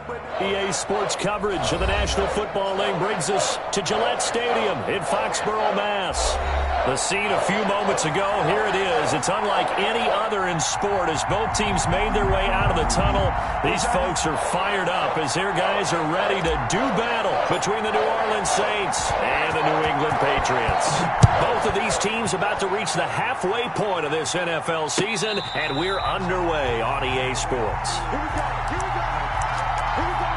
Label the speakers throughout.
Speaker 1: EA Sports coverage of the National Football League brings us to Gillette Stadium in Foxborough, Mass. The scene a few moments ago, here it is. It's unlike any other in sport as both teams made their way out of the tunnel. These folks are fired up as their guys are ready to do battle between the New Orleans Saints and the New England Patriots. Both of these teams about to reach the halfway point of this NFL season, and we're underway on EA Sports.
Speaker 2: Here we go. Here we go. Here we go.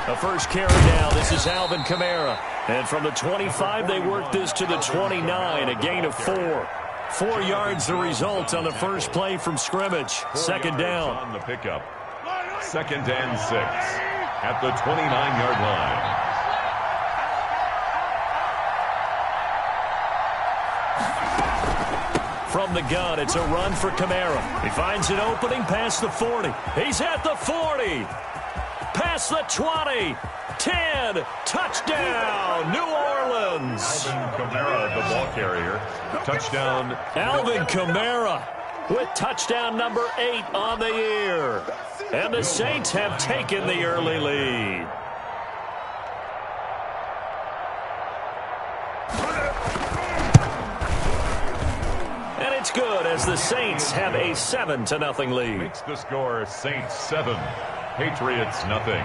Speaker 1: The first carry down. This is Alvin Kamara. And from the 25, they work this to the 29, a gain of 4. 4 yards the result on the first play from scrimmage. Second down.
Speaker 3: On the pickup. Second and 6 at the 29-yard line.
Speaker 1: From the gun, it's a run for Kamara. He finds an opening past the 40. He's at the 40. Past the 20. 10. Touchdown, New Orleans.
Speaker 3: Alvin Kamara, the ball carrier. Touchdown.
Speaker 1: Alvin Kamara with touchdown number 8 on the year. And the Saints have taken the early lead. And it's good as the Saints have a 7-0 lead.
Speaker 3: Makes the score Saints 7, Patriots nothing.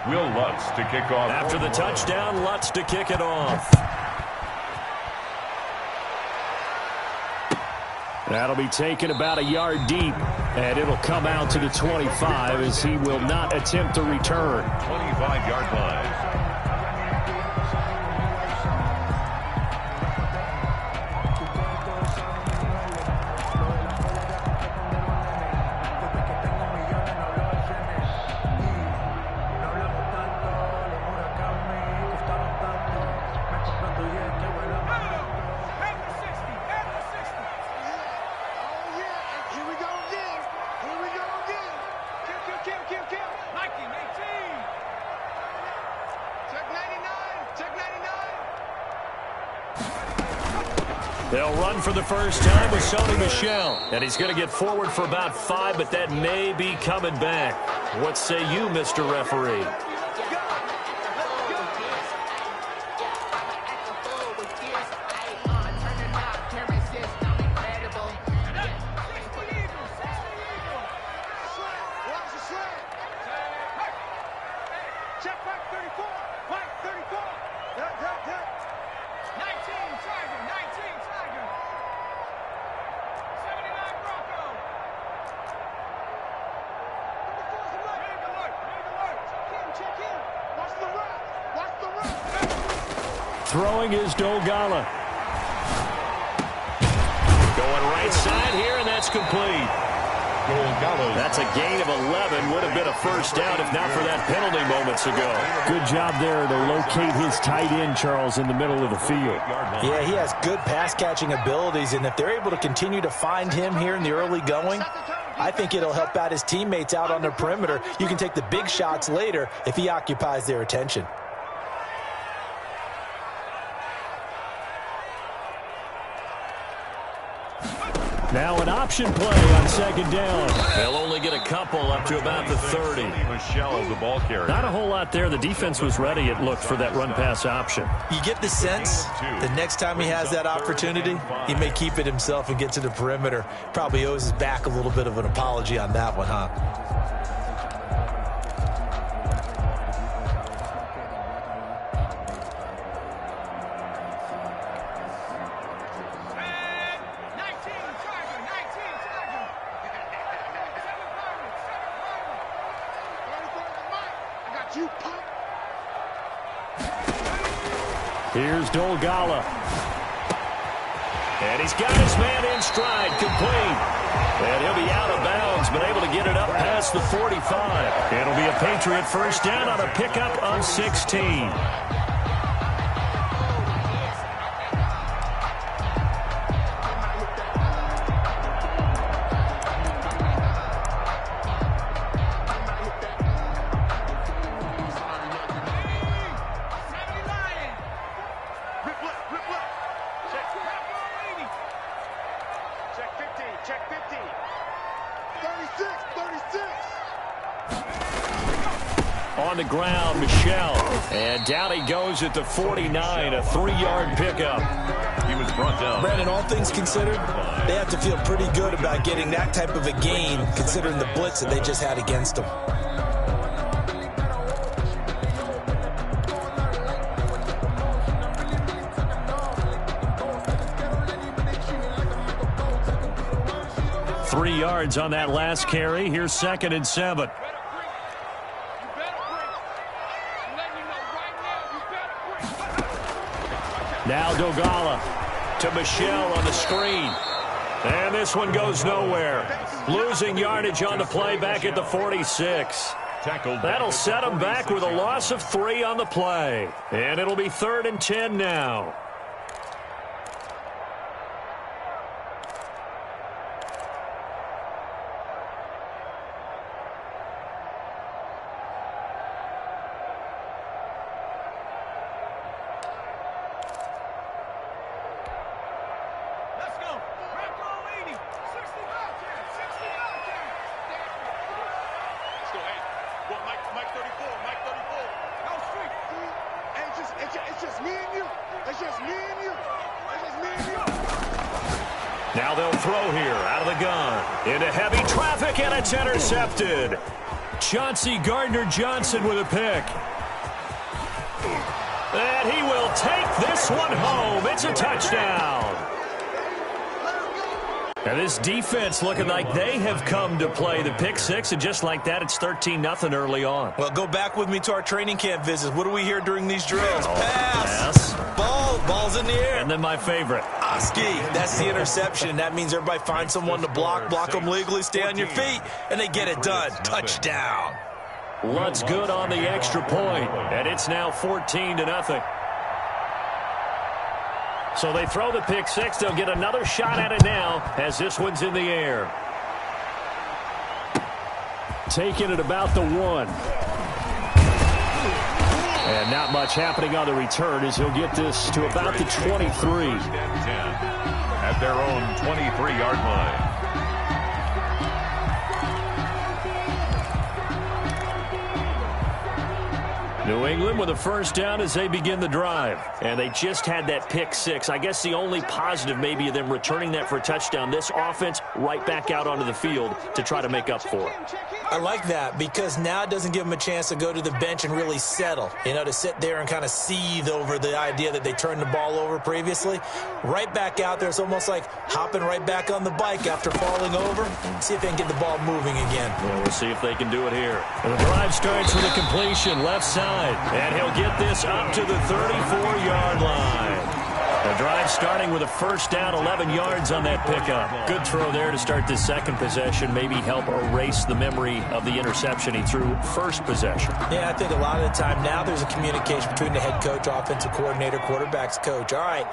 Speaker 3: Will Lutz to kick off.
Speaker 1: After the touchdown, Lutz to kick it off. That'll be taken about a yard deep, and it'll come out to the 25 as he will not attempt to return.
Speaker 3: 25-yard line.
Speaker 1: They'll run for the first time with Sony Michel. And he's going to get forward for about 5, but that may be coming back. What say you, Mr. Referee? Throwing is Dolgala. Going right side here, and that's complete. That's a gain of 11. Would have been a first down if not for that penalty moments ago.
Speaker 4: Good job there to locate his tight end, Charles, in the middle of the field.
Speaker 5: Yeah, he has good pass-catching abilities, and if they're able to continue to find him here in the early going, I think it'll help out his teammates out on the perimeter. You can take the big shots later if he occupies their attention.
Speaker 4: Now an option play on second down.
Speaker 1: They'll only get a couple up to about the 30.
Speaker 3: Michel, the ball carrier.
Speaker 1: Not a whole lot there. The defense was ready, it looked, for that run-pass option.
Speaker 5: You get the sense the next time he has that opportunity, he may keep it himself and get to the perimeter. Probably owes his back a little bit of an apology on that one, huh?
Speaker 4: Here's Dolgala.
Speaker 1: And he's got his man in stride, complete. And he'll be out of bounds, but able to get it up past the 45. It'll be a Patriot first down on a pickup of 16. On the ground, Michel. And down he goes at the 49, a 3-yard pickup.
Speaker 3: He was brought down.
Speaker 5: Brandon, all things considered, they have to feel pretty good about getting that type of a gain, considering the blitz that they just had against them.
Speaker 1: Three yards on that last carry. Here's 2nd and 7. Now Dogala to Michel on the screen. And this one goes nowhere. Losing yardage on the play back at the 46. That'll set him back with a loss of 3 on the play. And it'll be 3rd and 10 now. Now they'll throw here out of the gun. Into heavy traffic, and it's intercepted. Chauncey Gardner-Johnson with a pick. And he will take this one home. It's a touchdown. And this defense looking like they have come to play the pick six, and just like that, it's 13-0 early on.
Speaker 5: Well, go back with me to our training camp visits. What do we hear during these drills?
Speaker 1: Pass.
Speaker 5: Ball's in the air.
Speaker 1: And then my favorite.
Speaker 5: Oski, that's the interception. That means everybody finds someone to block them legally, stay on your feet, and they get it done. Touchdown.
Speaker 1: Lutt's good on the extra point, and it's now 14-0. So they throw the pick six. They'll get another shot at it now as this one's in the air. Taking it about the 1. And not much happening on the return as he'll get this to about the 23.
Speaker 3: At their own 23-yard line.
Speaker 1: New England with a first down as they begin the drive. And they just had that pick six. I guess the only positive maybe of them returning that for a touchdown. This offense right back out onto the field to try to make up for it.
Speaker 5: I like that because now it doesn't give them a chance to go to the bench and really settle. You know, to sit there and kind of seethe over the idea that they turned the ball over previously. Right back out there. It's almost like hopping right back on the bike after falling over. See if they can get the ball moving again.
Speaker 1: Well, we'll see if they can do it here. And the drive starts with a completion left side. And he'll get this up to the 34-yard line. The drive starting with a first down, 11 yards on that pickup. Good throw there to start this second possession. Maybe help erase the memory of the interception he threw first possession.
Speaker 5: Yeah, I think a lot of the time now there's a communication between the head coach, offensive coordinator, quarterback's coach. All right,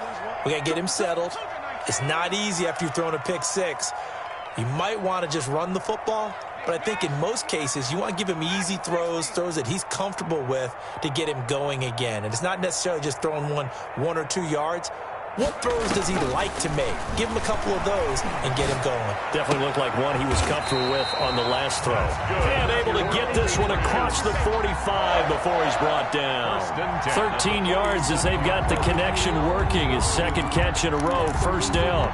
Speaker 5: we got to get him settled. It's not easy after you've thrown a pick six. You might want to just run the football. But I think in most cases, you want to give him easy throws that he's comfortable with to get him going again. And it's not necessarily just throwing one or 2 yards. What throws does he like to make? Give him a couple of those and get him going.
Speaker 1: Definitely looked like one he was comfortable with on the last throw. And able to get this one across the 45 before he's brought down. 13 yards as they've got the connection working. His second catch in a row, first down.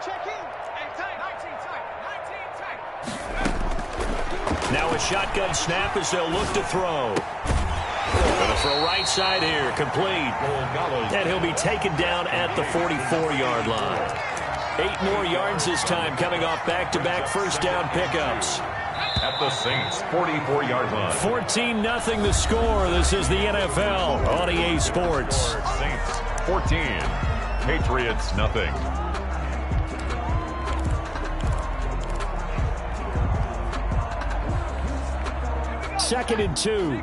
Speaker 2: Check in.
Speaker 1: Now a shotgun snap as they'll look to throw. Gonna throw right side here, complete. And he'll be taken down at the 44-yard line. 8 more yards this time, coming off back-to-back first down pickups.
Speaker 3: At the Saints' 44-yard line.
Speaker 1: 14-0 the score. This is the NFL on EA Sports.
Speaker 3: Saints 14, Patriots nothing.
Speaker 4: Second and 2.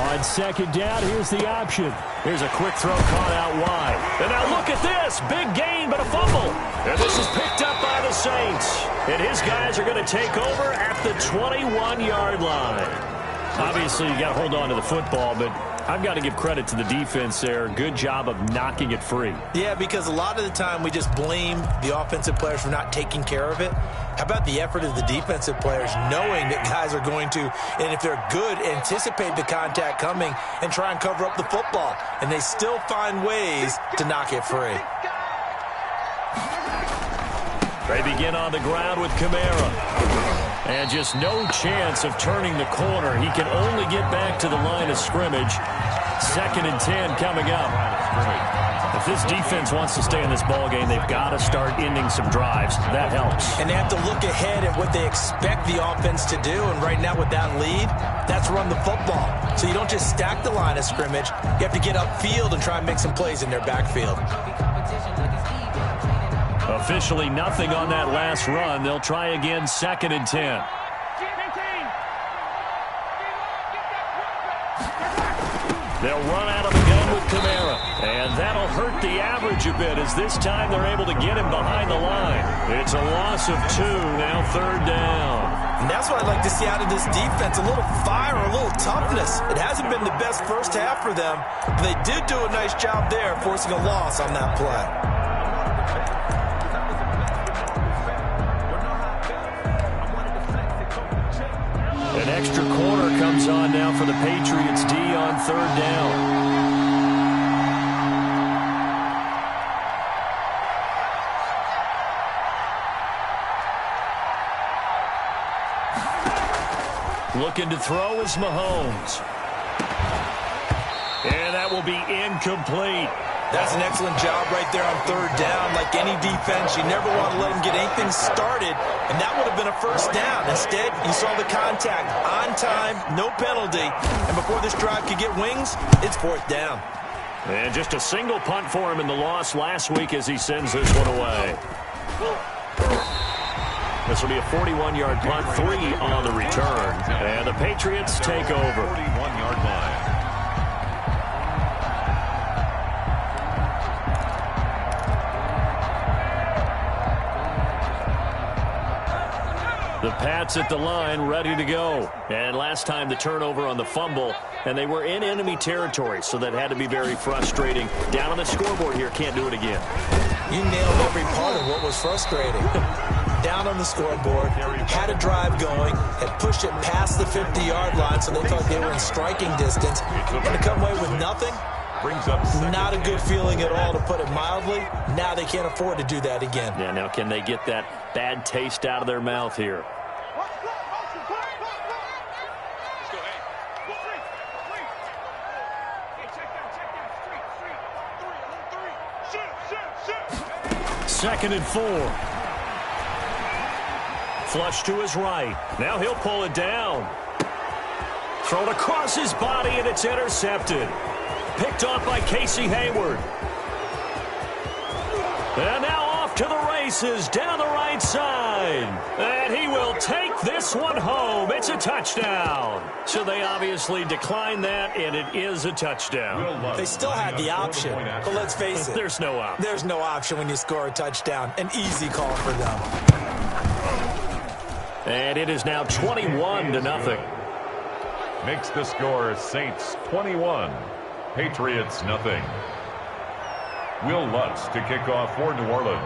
Speaker 4: On second down, here's the option.
Speaker 1: Here's a quick throw caught out wide. And now look at this. Big gain, but a fumble. And this is picked up by the Saints. And his guys are going to take over at the 21-yard line. Obviously, you got to hold on to the football, but I've got to give credit to the defense there. Good job of knocking it free.
Speaker 5: Yeah, because a lot of the time we just blame the offensive players for not taking care of it. How about the effort of the defensive players knowing that guys are going to, and if they're good, anticipate the contact coming and try and cover up the football. And they still find ways to knock it free.
Speaker 1: They begin on the ground with Kamara. And just no chance of turning the corner. He can only get back to the line of scrimmage. Second and 10 coming up. If this defense wants to stay in this ballgame, they've got to start ending some drives. That helps.
Speaker 5: And they have to look ahead at what they expect the offense to do. And right now with that lead, that's run the football. So you don't just stack the line of scrimmage. You have to get upfield and try and make some plays in their backfield.
Speaker 1: Officially nothing on that last run. They'll try again, second and 10. They'll run out of the gun with Kamara. And that'll hurt the average a bit as this time they're able to get him behind the line. It's a loss of 2, now third down.
Speaker 5: And that's what I'd like to see out of this defense, a little fire, a little toughness. It hasn't been the best first half for them, but they did do a nice job there forcing a loss on that play.
Speaker 1: An extra corner comes on now for the Patriots D on third down. Looking to throw is Mahomes. And that will be incomplete.
Speaker 5: That's an excellent job right there on third down. Like any defense, you never want to let them get anything started, and that would have been a first down. Instead, you saw the contact on time, no penalty, and before this drive could get wings, it's fourth down.
Speaker 1: And just a single punt for him in the loss last week as he sends this one away. This will be a 41-yard punt, 3 on the return, and the Patriots take over.
Speaker 3: 41-yard line.
Speaker 1: The Pats at the line, ready to go. And last time the turnover on the fumble, and they were in enemy territory, so that had to be very frustrating. Down on the scoreboard here, can't do it again.
Speaker 5: You nailed every part of what was frustrating. Down on the scoreboard, had a drive going, had pushed it past the 50-yard line, so they thought they were in striking distance. And to come away with nothing, not a good feeling at all, to put it mildly. Now they can't afford to do that again.
Speaker 1: Yeah, now can they get that bad taste out of their mouth here? Second and 4. Flush to his right. Now he'll pull it down. Thrown across his body, and it's intercepted. Picked off by Casey Hayward. And now off to the races down the right side. And he will take this one home. It's a touchdown. So they obviously declined that, and it is a touchdown.
Speaker 5: They still had the option, but let's face it.
Speaker 1: There's no option.
Speaker 5: There's no option when you score a touchdown. An easy call for them.
Speaker 1: And it is now 21-0.
Speaker 3: Makes the score Saints 21, Patriots nothing. Will Lutz to kick off for New Orleans.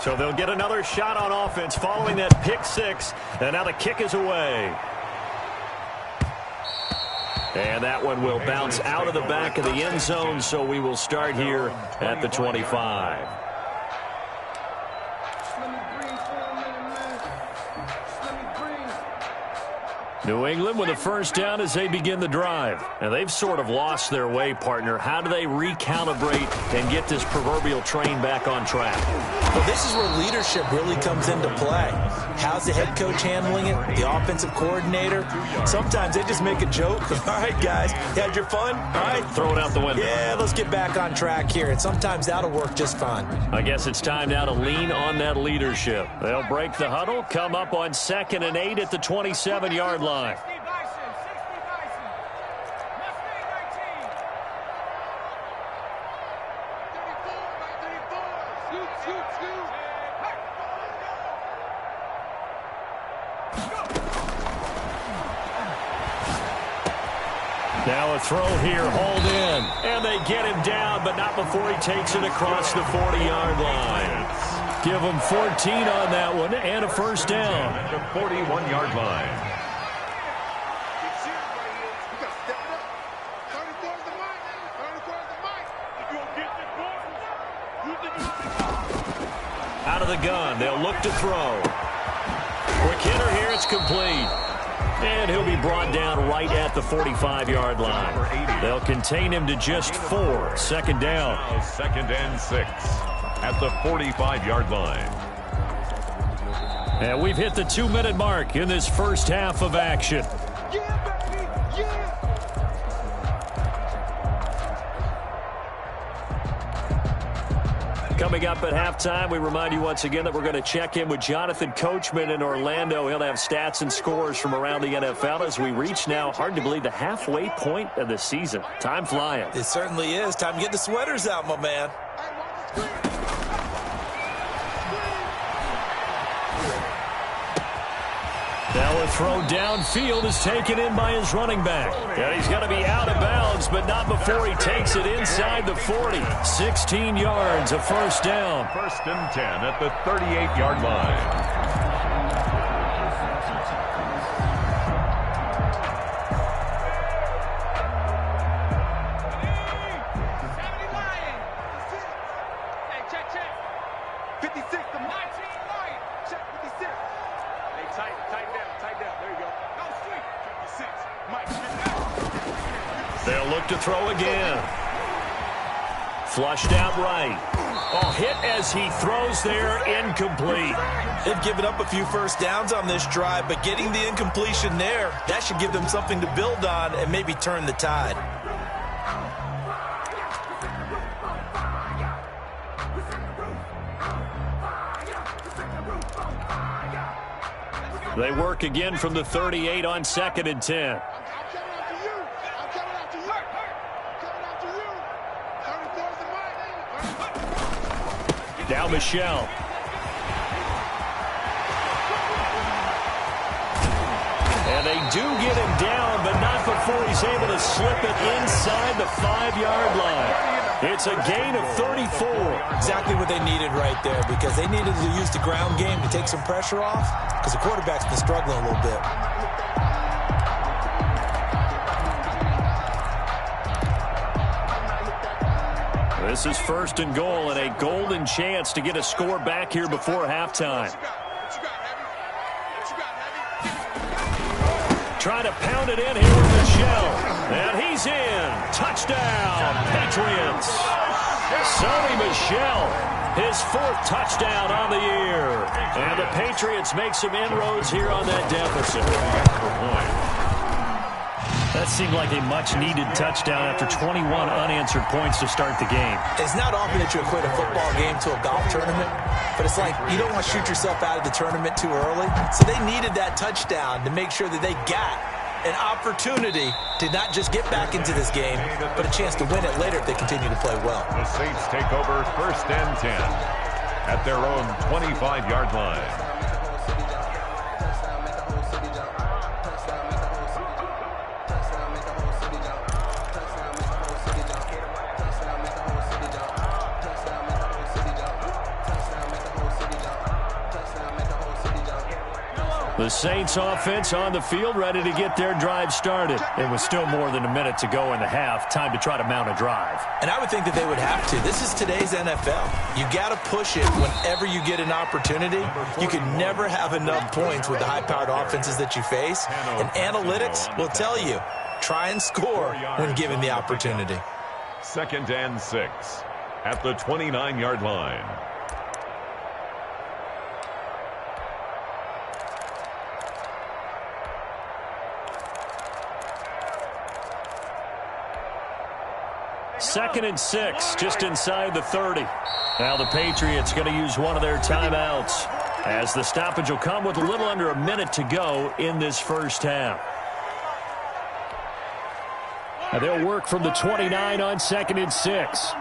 Speaker 1: So they'll get another shot on offense following that pick six. And now the kick is away. And that one will bounce out of the back of the end zone. So we will start here at the 25. New England with a first down as they begin the drive. And they've sort of lost their way, partner. How do they recalibrate and get this proverbial train back on track?
Speaker 5: Well, this is where leadership really comes into play. How's the head coach handling it? The offensive coordinator? Sometimes they just make a joke. All right, guys, you had your fun? All right.
Speaker 1: Throw it out the window.
Speaker 5: Yeah, let's get back on track here. And sometimes that'll work just fine.
Speaker 1: I guess it's time now to lean on that leadership. They'll break the huddle, come up on 2nd and 8 at the 27-yard line. Now a throw here, hauled in. And they get him down, but not before he takes it across the 40-yard line. Give him 14 on that one and a first down.
Speaker 3: At the 41-yard line.
Speaker 1: Out of the gun, they'll look to throw. Quick hitter here, it's complete. And he'll be brought down right at the 45-yard line. They'll contain him to just 4. 2nd down.
Speaker 3: 2nd and 6 at the 45-yard line.
Speaker 1: And we've hit the 2-minute mark in this first half of action. Coming up at halftime, we remind you once again that we're going to check in with Jonathan Coachman in Orlando. He'll have stats and scores from around the NFL as we reach now, hard to believe, the halfway point of the season. Time flying.
Speaker 5: It certainly is. Time to get the sweaters out, my man.
Speaker 1: Now a throw downfield is taken in by his running back. And he's going to be out of bounds, but not before he takes it inside the 40. 16 yards, a first down.
Speaker 3: 1st and 10 at the 38-yard line.
Speaker 1: They'll look to throw again. Flushed out right. Oh, hit as he throws there, incomplete.
Speaker 5: They've given up a few first downs on this drive, but getting the incompletion there, that should give them something to build on and maybe turn the tide.
Speaker 1: They work again from the 38 on 2nd and 10. Now Michelle. And they do get him down, but not before he's able to slip it inside the 5-yard line. It's a gain of 34.
Speaker 5: Exactly what they needed right there, because they needed to use the ground game to take some pressure off, because the quarterback's been struggling a little bit.
Speaker 1: This is 1st and goal and a golden chance to get a score back here before halftime. Trying to pound it in here with Michelle. And he's in. Touchdown, Patriots. Sony Michel, his 4th touchdown on the year. And the Patriots make some inroads here on that deficit. That seemed like a much-needed touchdown after 21 unanswered points to start the game.
Speaker 5: It's not often that you equate a football game to a golf tournament, but it's like you don't want to shoot yourself out of the tournament too early. So they needed that touchdown to make sure that they got an opportunity to not just get back into this game, but a chance to win it later if they continue to play well.
Speaker 3: The Saints take over 1st and 10 at their own 25-yard line.
Speaker 1: The Saints offense on the field, ready to get their drive started. It was still more than a minute to go in the half. Time to try to mount a drive.
Speaker 5: And I would think that they would have to. This is today's NFL. You got to push it whenever you get an opportunity. You can never have enough points with the high-powered offenses that you face. And analytics will tell you, try and score when given the opportunity.
Speaker 3: 2nd and 6 at the 29-yard line.
Speaker 1: Second and 6, just inside the 30. Now the Patriots going to use one of their timeouts, as the stoppage will come with a little under a minute to go in this first half.
Speaker 4: Now they'll work from the 29 on 2nd and 6.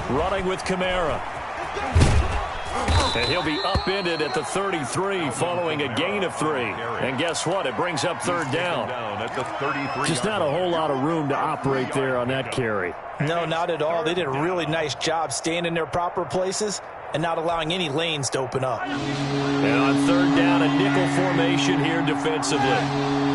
Speaker 1: Running with Kamara. And he'll be upended at the 33 following a gain of 3. And guess what? It brings up 3rd down.
Speaker 4: Just not a whole lot of room to operate there on that carry.
Speaker 5: No, not at all. They did a really nice job staying in their proper places and not allowing any lanes to open up.
Speaker 1: And on 3rd down, a nickel formation here defensively.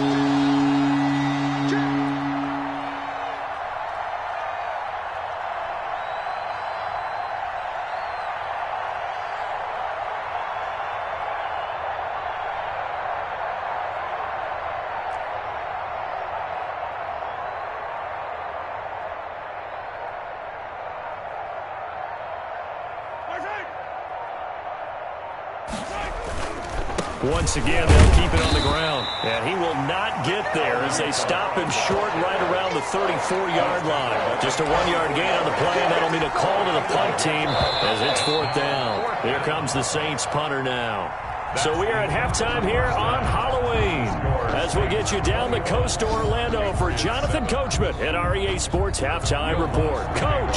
Speaker 1: Once again, they'll keep it on the ground. And he will not get there as they stop him short right around the 34-yard line. Just a 1-yard gain on the play, and that'll mean a call to the punt team as it's 4th down. Here comes the Saints punter now. So we are at halftime here on Halloween as we get you down the coast to Orlando for Jonathan Coachman at REA Sports Halftime Report. Coach.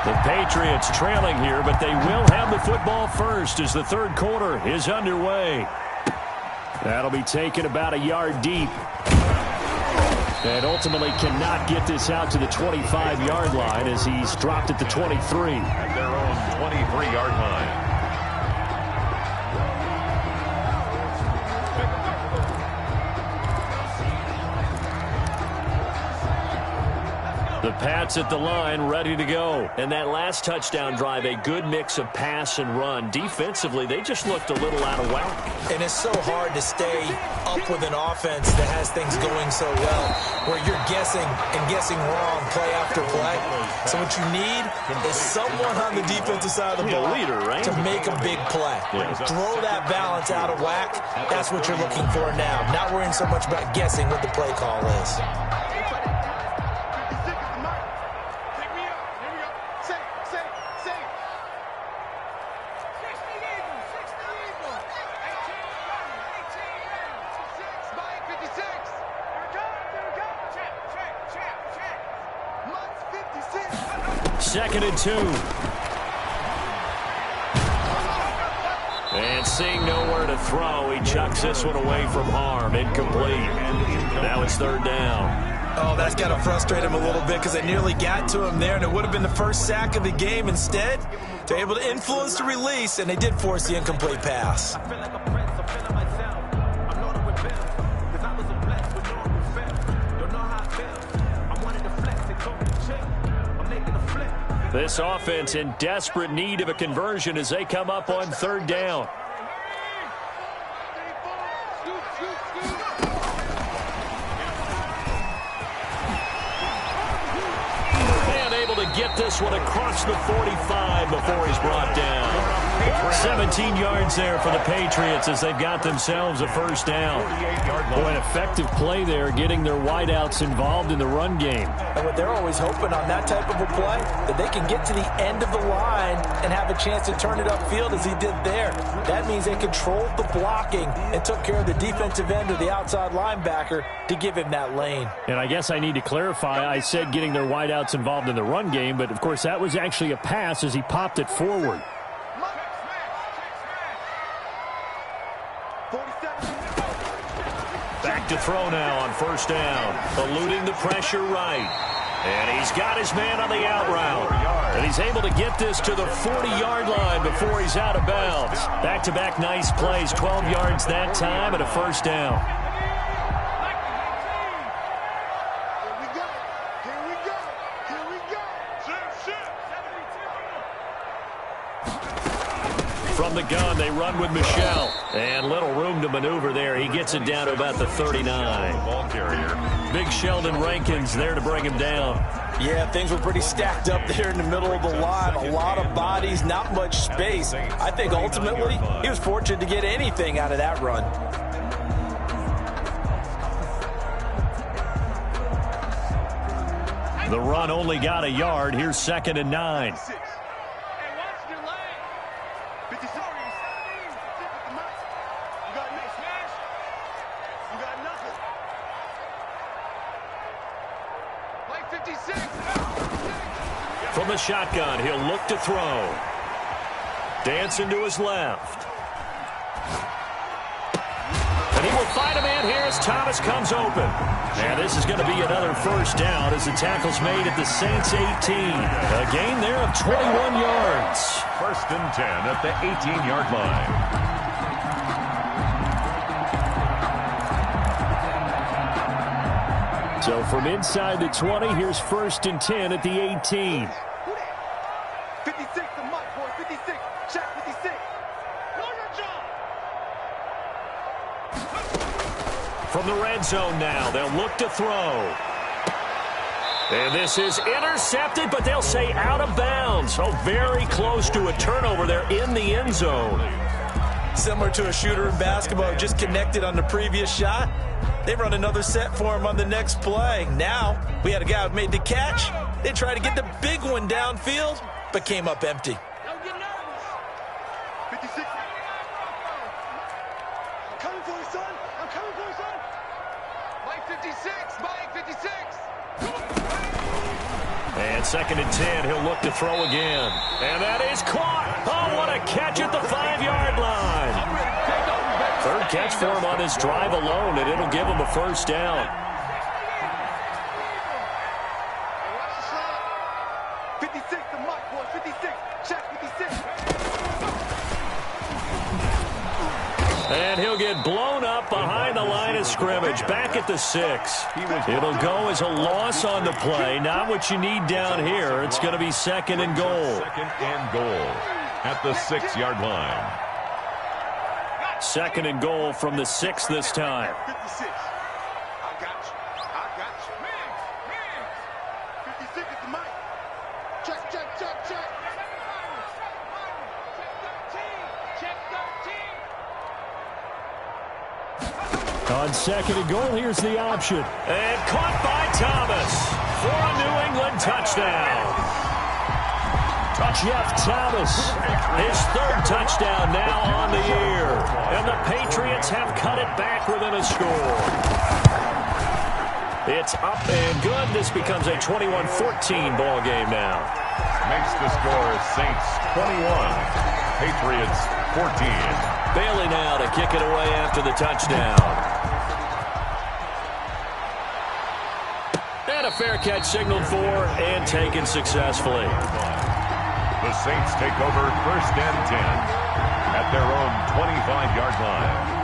Speaker 1: The Patriots trailing here, but they will have the football first as the 3rd quarter is underway. That'll be taken about a yard deep. And ultimately cannot get this out to the 25-yard line as he's dropped at the 23.
Speaker 3: At their own 23-yard line.
Speaker 1: The Pats at the line, ready to go. And that last touchdown drive, a good mix of pass and run. Defensively, they just looked a little out of whack.
Speaker 5: And it's so hard to stay up with an offense that has things going so well, where you're guessing and guessing wrong play after play. So what you need is someone on the defensive side of the ball
Speaker 1: leader, right?
Speaker 5: to make a big play. Throw that balance out of whack. That's what you're looking for now. Not worrying so much about guessing what the play call is.
Speaker 1: Second and 2. And seeing nowhere to throw, he chucks this one away from harm. Incomplete. Now it's 3rd down.
Speaker 5: Oh, that's got to frustrate him a little bit because they nearly got to him there, and it would have been the first sack of the game. Instead, they're able to influence the release, and they did force the incomplete pass.
Speaker 1: This offense in desperate need of a conversion as they come up on 3rd down. And able to get this one across the 45 before he's brought down. 17 yards there for the Patriots as they've got themselves a 1st down.
Speaker 4: Boy, an effective play there, getting their wideouts involved in the run game.
Speaker 5: And what they're always hoping on that type of a play, that they can get to the end of the line and have a chance to turn it upfield as he did there. That means they controlled the blocking and took care of the defensive end of the outside linebacker to give him that lane.
Speaker 4: And I guess I need to clarify, I said getting their wideouts involved in the run game, but of course that was actually a pass as he popped it forward.
Speaker 1: Back to throw now on first down. Eluding the pressure right. And he's got his man on the out route. And he's able to get this to the 40-yard line before he's out of bounds. Back-to-back nice plays, 12 yards that time and a first down. From the gun, they run with Michel. And little room to maneuver there. He gets it down to about the 39.
Speaker 3: Ball carrier.
Speaker 1: Big Sheldon Rankins there to bring him down.
Speaker 5: Yeah, things were pretty stacked up there in the middle of the line. A lot of bodies, not much space. I think ultimately he was fortunate to get anything out of that run.
Speaker 1: The run only got a yard. Here's 2nd and 9. From the shotgun, he'll look to throw. Dancing to his left. And he will find a man here as Thomas comes open. And this is going to be another first down as the tackle's made at the Saints 18. A gain there of 21 yards.
Speaker 3: 1st and 10 at the 18-yard line.
Speaker 4: So from inside the 20, here's 1st and 10 at the 18.
Speaker 2: 56 to Mike, boy. 56. Check 56. Know your job.
Speaker 1: From the red zone now, they'll look to throw. And this is intercepted, but they'll say out of bounds. So very close to a turnover there in the end zone.
Speaker 5: Similar to a shooter in basketball, just connected on the previous shot. They run another set for him on the next play. Now, we had a guy who made the catch. They tried to get the big one downfield, but came up empty.
Speaker 2: Don't get nervous. 56. I'm coming for you, son. I'm coming for you, son. Mike 56. Mike 56.
Speaker 1: And 2nd and 10, he'll look to throw again. And that is caught. Oh, what a catch at the 5-yard line. 3rd catch for him on this drive alone, and it'll give him a first down.
Speaker 2: 56 to Mike, boy. 56. Check 56.
Speaker 1: And he'll get blown up behind the line of scrimmage, back at the 6. It'll go as a loss on the play. Not what you need down here. It's going to be 2nd and goal.
Speaker 3: 2nd and goal at the 6-yard line.
Speaker 1: 2nd and goal from the 6 this time.
Speaker 2: 56. I got you. I got you. Man. 56 is the Mike. Check, check, check, check. Check 13.
Speaker 4: On 2nd and goal, here's the option.
Speaker 1: And caught by Thomas for a New England touchdown. Jeff Thomas, his 3rd touchdown now on the year. And the Patriots have cut it back within a score. It's up and good. This becomes a 21-14 ball game now.
Speaker 3: Makes the score Saints 21, Patriots 14.
Speaker 1: Bailey now to kick it away after the touchdown. And a fair catch signaled for and taken successfully.
Speaker 3: The Saints take over 1st and 10 at their own 25-yard line.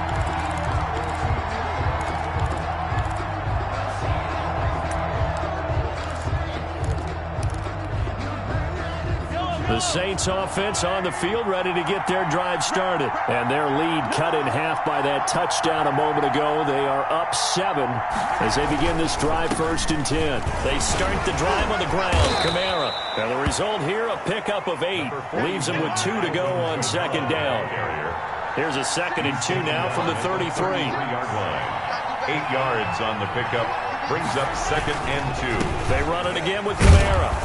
Speaker 1: The Saints offense on the field ready to get their drive started. And their lead cut in half by that touchdown a moment ago. They are up 7 as they begin this drive 1st and 10. They start the drive on the ground. Kamara. And the result here, a pickup of 8. Leaves them with 2 to go on 2nd down. Here's a 2nd and 2 now from the 33.
Speaker 3: 3-yard line. 8 yards on the pickup. Brings up 2nd and 2.
Speaker 1: They run it again with Kamara.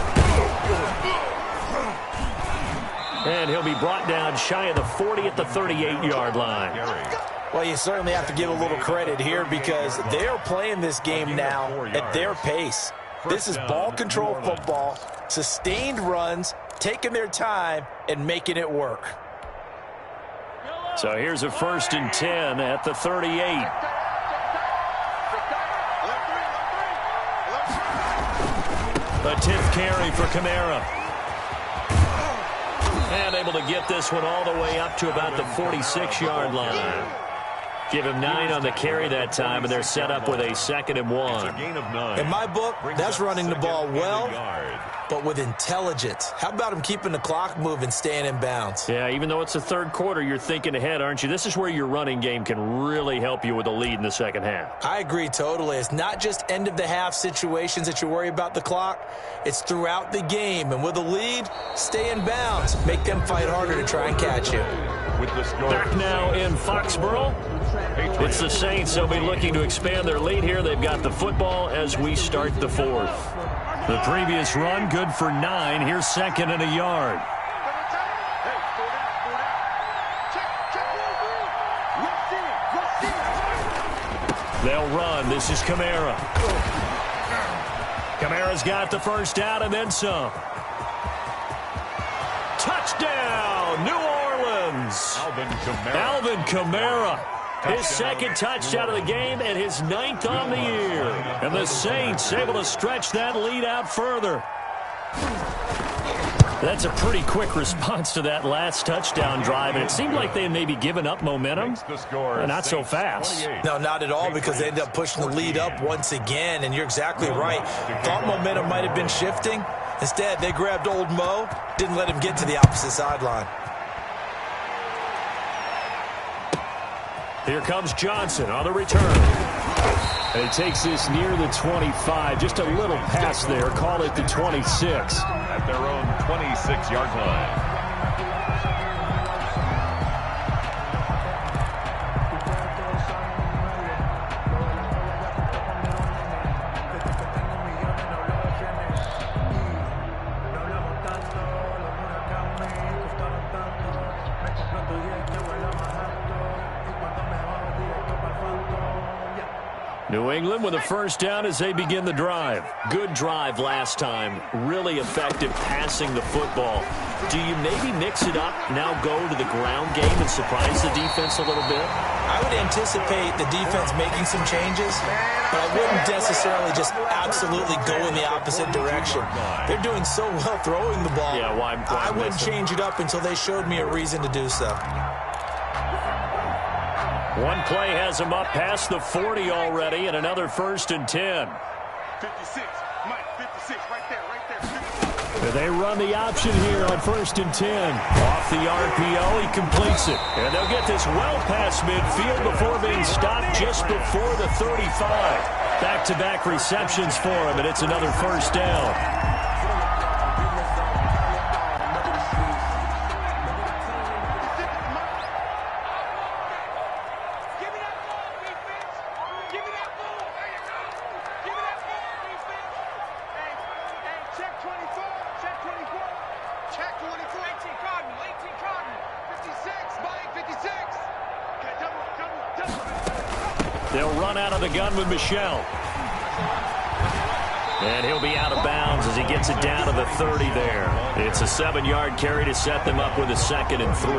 Speaker 1: And he'll be brought down shy of the 40 at the 38-yard line.
Speaker 5: Well, you certainly have to give a little credit here because they are playing this game now at their pace. This is ball control football, sustained runs, taking their time, and making it work.
Speaker 1: So here's a 1st and 10 at the 38. The 10th carry for Kamara. And able to get this one all the way up to about the 46-yard line. Give him 9 on the carry that time, and they're set up with a 2nd and 1.
Speaker 5: In my book, that's running the ball well, but with intelligence. How about him keeping the clock moving, staying in bounds?
Speaker 4: Yeah, even though it's the third quarter, you're thinking ahead, aren't you? This is where your running game can really help you with a lead in the second half.
Speaker 5: I agree totally. It's not just end-of-the-half situations that you worry about the clock. It's throughout the game. And with a lead, stay in bounds. Make them fight harder to try and catch you.
Speaker 1: Back now in Foxborough. It's the Saints. They'll be looking to expand their lead here. They've got the football as we start the 4th. The previous run, good for 9. Here's 2nd and a yard. They'll run. This is Kamara. Kamara's got the first down and then some. Touchdown, New Orleans. Alvin Kamara. His 2nd touchdown of the game and his 9th on the year. And the Saints able to stretch that lead out further. That's a pretty quick response to that last touchdown drive, and it seemed like they had maybe given up momentum. Not so fast.
Speaker 5: No, not at all, because they ended up pushing the lead up once again, and you're exactly right. Thought momentum might have been shifting. Instead, they grabbed old Mo, didn't let him get to the opposite sideline.
Speaker 1: Here comes Johnson on the return.
Speaker 4: And he takes this near the 25. Just a little pass there. Call it the 26.
Speaker 3: At their own 26-yard line.
Speaker 1: New England with a first down as they begin the drive. Good drive last time. Really effective passing the football. Do you maybe mix it up, now go to the ground game and surprise the defense a little bit?
Speaker 5: I would anticipate the defense making some changes, but I wouldn't necessarily just absolutely go in the opposite direction. They're doing so well throwing the ball.
Speaker 1: Yeah, why
Speaker 5: I wouldn't change it up until they showed me a reason to do so.
Speaker 1: One play has him up past the 40 already, and another 1st and 10.
Speaker 2: 56, Mike, 56, right there, 56.
Speaker 1: They run the option here on 1st and 10. Off the RPO, he completes it. And they'll get this well past midfield before being stopped just before the 35. Back-to-back receptions for him, and it's another first down. They'll run out of the gun with Michel. And he'll be out of bounds as he gets it down to the 30 there. It's a 7-yard carry to set them up with a 2nd and 3.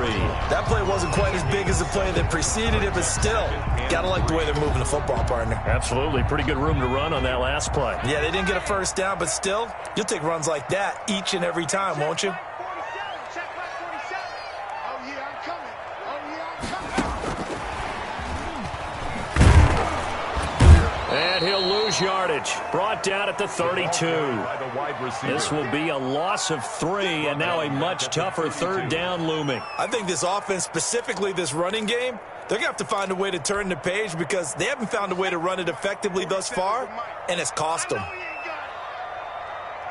Speaker 5: That play wasn't quite as big as the play that preceded it, but still, gotta like the way they're moving the football, partner.
Speaker 1: Absolutely. Pretty good room to run on that last play.
Speaker 5: Yeah, they didn't get a first down, but still, you'll take runs like that each and every time, won't you?
Speaker 1: And he'll lose yardage. Brought down at the 32. This will be a loss of 3, and now a much tougher 3rd down looming.
Speaker 5: I think this offense, specifically this running game, they're going to have to find a way to turn the page because they haven't found a way to run it effectively thus far, and it's cost them.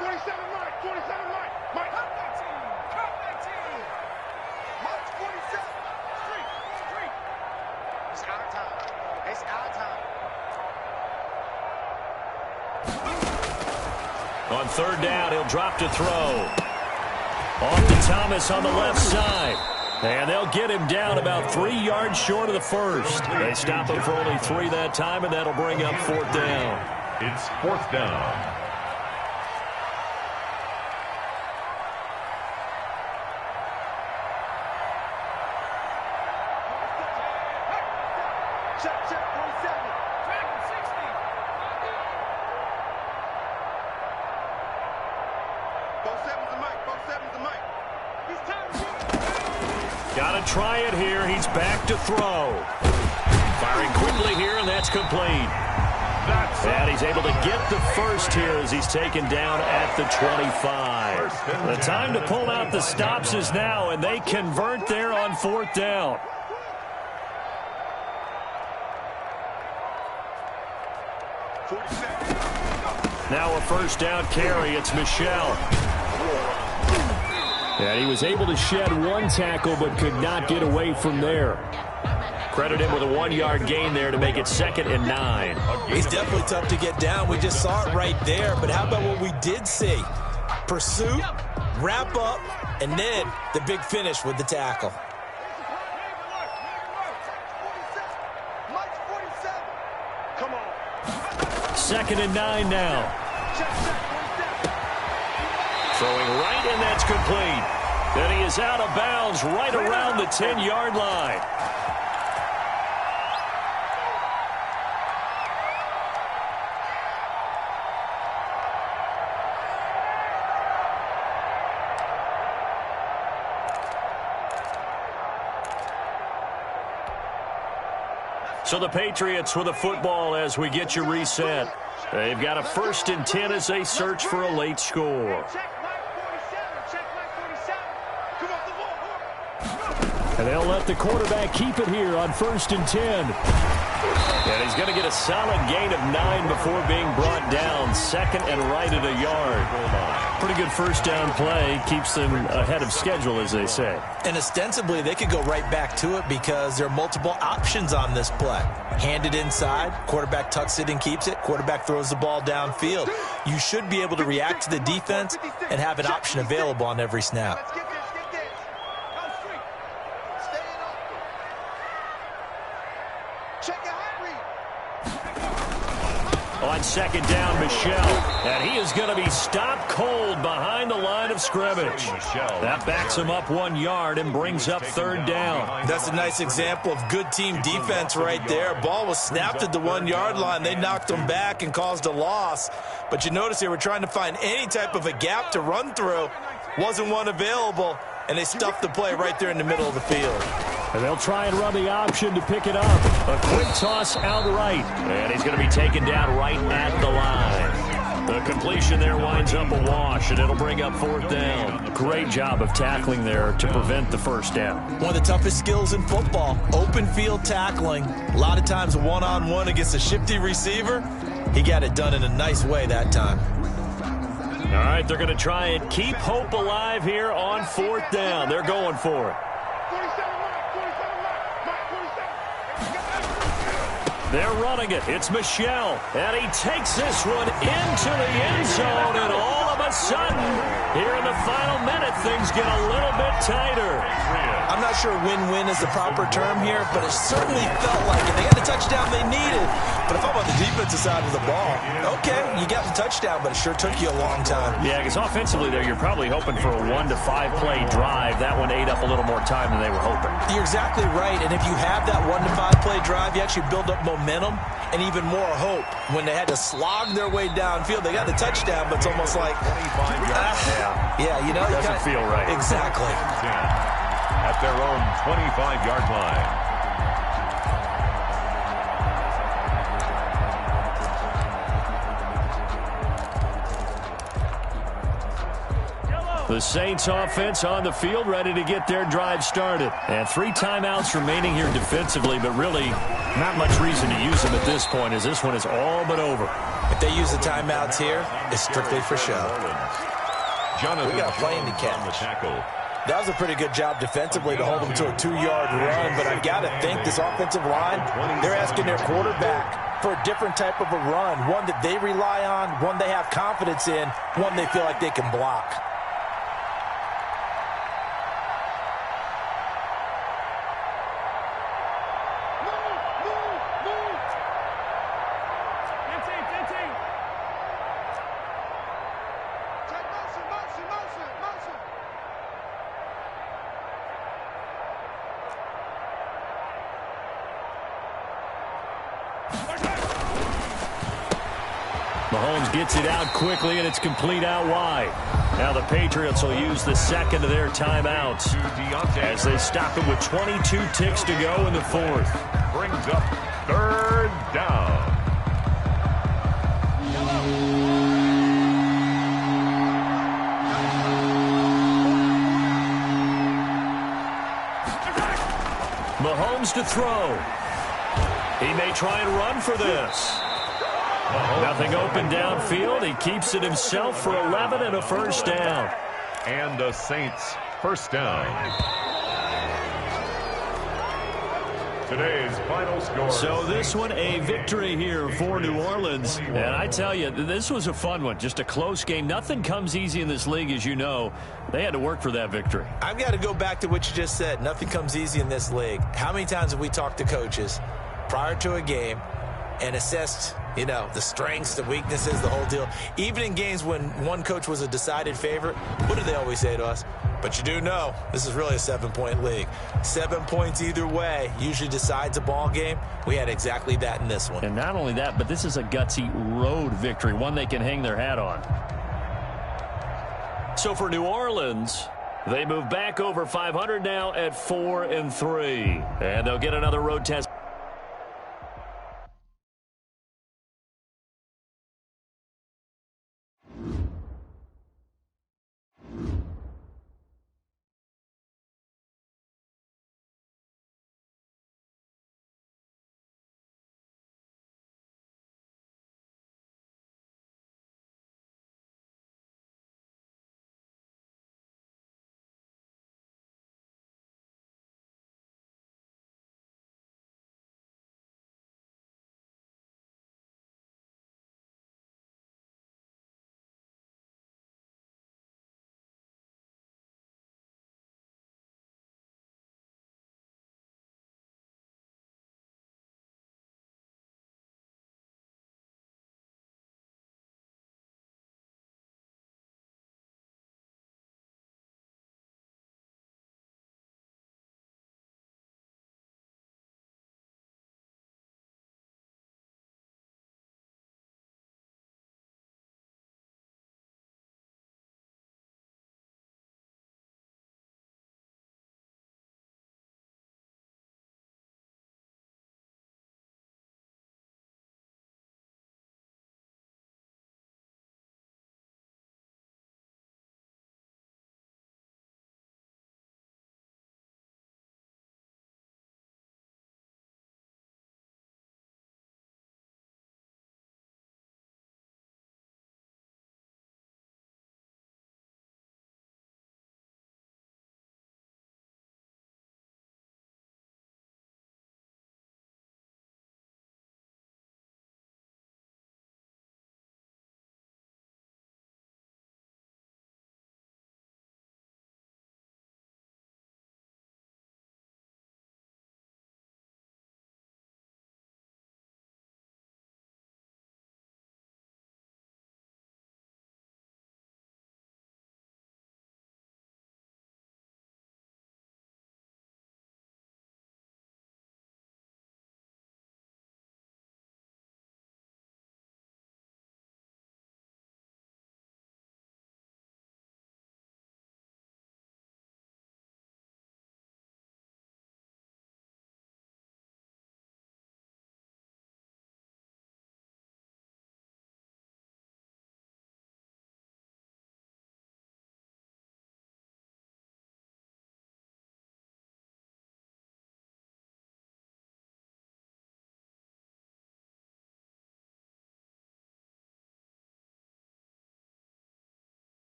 Speaker 2: 47 Mike, 47 Mike, Mike. Cut that team, cut that team. March 47, street. It's our time. It's our time.
Speaker 1: On 3rd down, he'll drop to throw. Off to Thomas on the left side. And they'll get him down about 3 yards short of the first. They stop him for only 3 that time, and that'll bring up 4th down.
Speaker 3: It's 4th down.
Speaker 2: Check, 47. Track 60.
Speaker 1: Got to try it here. He's back to throw. Firing quickly here, and that's complete. And he's able to get the first here as he's taken down at the 25. The time to pull out the stops is now, and they convert there on 4th down. Now a first down carry. It's Michel. And he was able to shed one tackle but could not get away from there. Credit him with a 1-yard gain there to make it 2nd and 9.
Speaker 5: He's definitely tough to get down. We just saw it right there. But how about what we did see? Pursuit, wrap up, and then the big finish with the tackle.
Speaker 2: Come on.
Speaker 1: 2nd and 9 now. Throwing right, and that's complete. And he is out of bounds right around the 10-yard line. So the Patriots with a football as we get you reset. They've got a 1st and 10 as they search for a late score. And they'll let the quarterback keep it here on 1st and 10. And he's going to get a solid gain of 9 before being brought down. 2nd and right at a yard. Pretty good first down play. Keeps them ahead of schedule, as they say.
Speaker 5: And ostensibly, they could go right back to it because there are multiple options on this play. Hand it inside, quarterback tucks it and keeps it, quarterback throws the ball downfield. You should be able to react to the defense and have an option available on every snap.
Speaker 1: On 2nd down, Michel. And he is going to be stopped cold behind the line of scrimmage. That backs him up 1 yard and brings up 3rd down.
Speaker 5: That's a nice example of good team defense right there. Ball was snapped at the 1-yard line. They knocked him back and caused a loss. But you notice they were trying to find any type of a gap to run through. Wasn't one available, and they stuffed the play right there in the middle of the field.
Speaker 1: And they'll try and run the option to pick it up. A quick toss out right. And he's going to be taken down right at the line. The completion there winds up a wash, and it'll bring up 4th down. Great job of tackling there to prevent the first down.
Speaker 5: One of the toughest skills in football, open field tackling. A lot of times one-on-one against a shifty receiver. He got it done in a nice way that time.
Speaker 1: All right, they're going to try and keep hope alive here on 4th down. They're going for it. They're running it. It's Michel. And he takes this one into the end zone. And all of a sudden, here in the final minute, things get a little bit tighter.
Speaker 5: I'm not sure win-win is the proper term here, but it certainly felt like it. They got the touchdown they needed. But if I'm on the defensive side of the ball, okay, you got the touchdown, but it sure took you a long time.
Speaker 1: Yeah, because offensively there, you're probably hoping for a 1 to 5 play drive. That one ate up a little more time than they were hoping.
Speaker 5: You're exactly right. And if you have that 1 to 5 play drive, you actually build up momentum and even more hope. When they had to slog their way downfield, they got the touchdown, but it's almost like, yeah, you know,
Speaker 1: doesn't feel right.
Speaker 5: Exactly.
Speaker 3: At their own 25-yard line.
Speaker 1: The Saints offense on the field, ready to get their drive started. And 3 timeouts remaining here defensively, but really not much reason to use them at this point, as this one is all but over.
Speaker 5: If they use the timeouts here, it's strictly for show.
Speaker 3: We
Speaker 5: got a plane to catch. That was a pretty good job defensively to hold them to a 2-yard run, but I've got to think this offensive line, they're asking their quarterback for a different type of a run, one that they rely on, one they have confidence in, one they feel like they can block.
Speaker 1: Mahomes gets it out quickly, and it's complete out wide. Now the Patriots will use the second of their timeouts as they stop it with 22 ticks to go in the fourth.
Speaker 3: Brings up third down.
Speaker 1: Mahomes to throw. He may try and run for this. Nothing open downfield. He keeps it himself for 11 and a first down.
Speaker 3: And the Saints first down. Today's final score.
Speaker 1: So this one a victory here for New Orleans. And I tell you, this was a fun one. Just a close game. Nothing comes easy in this league, as you know. They had to work for that victory.
Speaker 5: I've got to go back to what you just said. Nothing comes easy in this league. How many times have we talked to coaches prior to a game and assessed, you know, the strengths, the weaknesses, the whole deal? Even in games when one coach was a decided favorite, what do they always say to us? But you do know this is really a 7-point league. 7 points either way usually decides a ball game. We had exactly that in this one.
Speaker 1: And not only that, but this is a gutsy road victory, one they can hang their hat on. So for New Orleans, they move back over 500 now at 4-3. And they'll get another road test.